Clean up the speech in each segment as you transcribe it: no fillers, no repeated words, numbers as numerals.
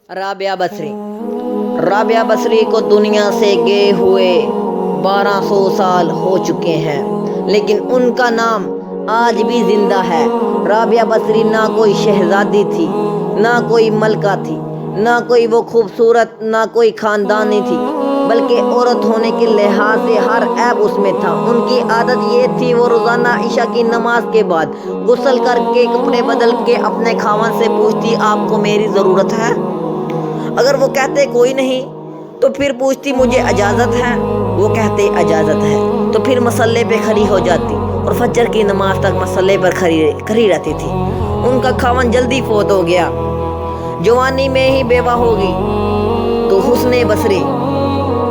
رابعہ بصری۔ رابعہ بصری کو دنیا سے گئے ہوئے 1200 سال ہو چکے ہیں، لیکن ان کا نام آج بھی زندہ ہے۔ رابعہ بصری نہ کوئی شہزادی تھی، نہ کوئی ملکہ تھی، نہ کوئی وہ خوبصورت، نہ کوئی خاندانی تھی، بلکہ عورت ہونے کے لحاظ سے ہر عیب اس میں تھا۔ ان کی عادت یہ تھی، وہ روزانہ عشاء کی نماز کے بعد غسل کر کے کپڑے بدل کے اپنے خاوند سے پوچھتی، آپ کو میری ضرورت ہے؟ اگر وہ کہتے کوئی نہیں تو پھر پوچھتی، مجھے اجازت ہے؟ وہ کہتے اجازت ہے تو پھر مصلے پہ کھڑی ہو جاتی اور فجر کی نماز تک مصلے پر کھڑی رہتی تھی۔ ان کا خاوند جلدی فوت ہو گیا، جوانی میں ہی بیوہ ہو گئی۔ تو حسن بصری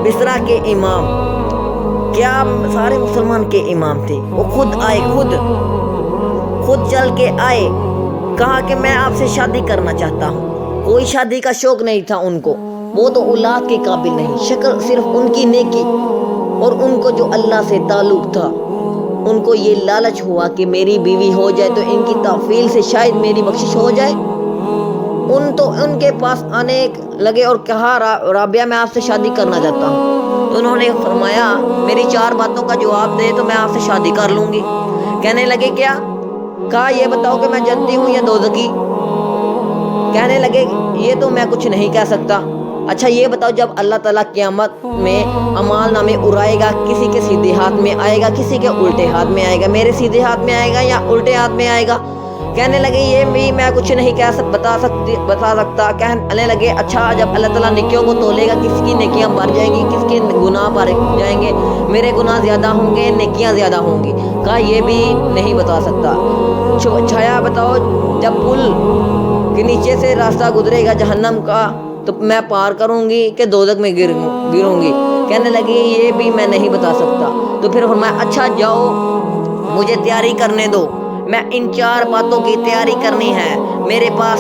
بصرہ کے امام، کیا سارے مسلمان کے امام تھے، وہ خود آئے، خود چل کے آئے، کہا کہ میں آپ سے شادی کرنا چاہتا ہوں۔ کوئی شادی کا شوق نہیں تھا ان کو، وہ تو اولاد کے قابل نہیں، شکر صرف ان کی نیکی اور ان کو جو اللہ سے تعلق تھا۔ ان کو یہ لالچ ہوا کہ میری بیوی ہو جائے تو ان کی توفیل سے شاید میری بخشش ہو جائے۔ ان کے پاس آنے لگے اور کہا، رابعہ میں آپ سے شادی کرنا چاہتا ہوں۔ تو انہوں نے فرمایا، میری 4 باتوں کا جواب دے تو میں آپ سے شادی کر لوں گی۔ کہنے لگے کیا؟ کہا یہ بتاؤ کہ میں جنتی ہوں یا دوزخی؟ کہنے لگے یہ تو میں کچھ نہیں کہہ سکتا۔ اچھا یہ بتاؤ، جب اللہ تعالیٰ قیامت میں اعمال نامے اڑائے گا، کسی کے سیدھے ہاتھ میں آئے گا، کسی کے الٹے ہاتھ میں آئے گا، میرے سیدھے ہاتھ میں آئے گا یا الٹے ہاتھ میں آئے گا؟ کہنے لگے یہ بھی میں کچھ نہیں بتا سکتا۔ کہنے لگے اچھا جب اللہ تعالیٰ نیکیوں کو تولے گا، کس کی نیکیاں بڑھ جائیں گی، کس کے گناہ بڑھ جائیں گے؟ میرے گناہ زیادہ ہوں گے، نیکیاں زیادہ ہوں گی؟ کہا یہ بھی نہیں بتا سکتا۔ چھایا بتاؤ، جب پل کے نیچے سے راستہ گزرے گا جہنم کا تو میں پار کروں گی کہ دوزخ میں گروں گی؟ کہنے لگی یہ بھی میں نہیں بتا سکتا۔ تو پھر فرمایا اچھا جاؤ مجھے تیاری کرنے دو، میں ان 4 باتوں کی تیاری کرنی ہے۔ میرے پاس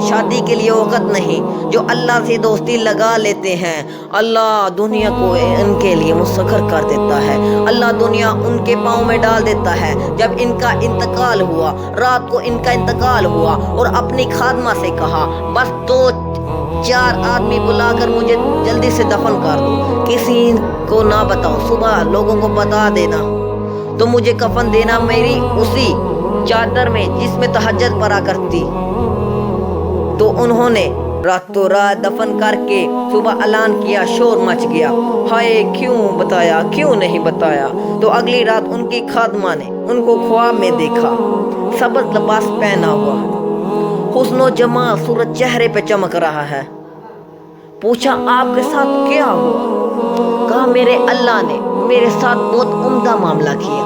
شادی کے لیے وقت نہیں۔ جو اللہ سے دوستی لگا لیتے ہیں، اللہ دنیا کو ان کے لیے مسخر کر دیتا ہے، اللہ دنیا ان کے پاؤں میں ڈال دیتا ہے۔ جب ان کا انتقال ہوا، رات کو ان کا انتقال ہوا اور اپنی خادمہ سے کہا، بس 2-4 آدمی بلا کر مجھے جلدی سے دفن کر دو، کسی کو نہ بتاؤ، صبح لوگوں کو بتا دینا تو مجھے کفن دینا میری اسی چادر میں جس میں تہجد پڑھا کرتی۔ تو انہوں نے راتوں رات دفن کر کے صبح اعلان کیا، شور مچ گیا، ہائے کیوں بتایا، کیوں نہیں بتایا؟ تو اگلی رات ان کی خادمہ نے ان کو خواب میں دیکھا، سبز لباس پہنا ہوا، حسن و جمال صورت چہرے پہ چمک رہا ہے۔ پوچھا آپ کے ساتھ کیا ہوا؟ کہا میرے اللہ نے میرے ساتھ بہت عمدہ معاملہ کیا۔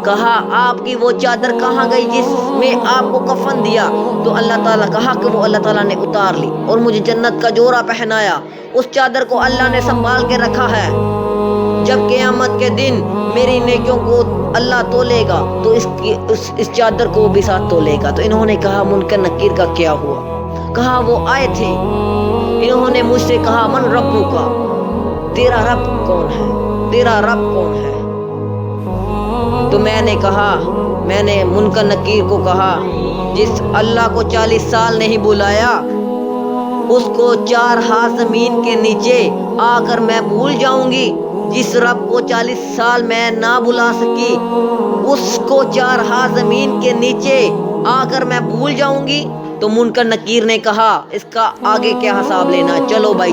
کہا آپ کی وہ چادر کہاں گئی جس میں آپ کو کفن دیا؟ تو اللہ تعالیٰ کہا کہ وہ اللہ تعالیٰ نے اتار لی اور مجھے جنت کا جوڑا پہنایا۔ اس چادر کو اللہ نے سنبھال کے رکھا ہے، جب قیامت کے دن میری نیکیوں کو اللہ تولے گا تو اس چادر کو بھی ساتھ تولے گا۔ تو انہوں نے کہا منکر نکیر کا کیا ہوا؟ کہا وہ آئے تھے، انہوں نے مجھ سے کہا من ربو کا، تیرا رب کون ہے، تیرا رب کون ہے؟ تو میں نے کہا، میں نے منکر نکیر کو کہا، جس اللہ کو 40 سال نہیں بلایا اس کو 4 ہاتھ زمین کے نیچے آ کر میں بھول جاؤں گی؟ جس رب کو 40 سال میں نہ بلا سکی اس کو 4 ہاتھ زمین کے نیچے آ کر میں بھول جاؤں گی؟ تو منکر نکیر نے کہا اس کا آگے کیا حساب لینا، چلو بھائی۔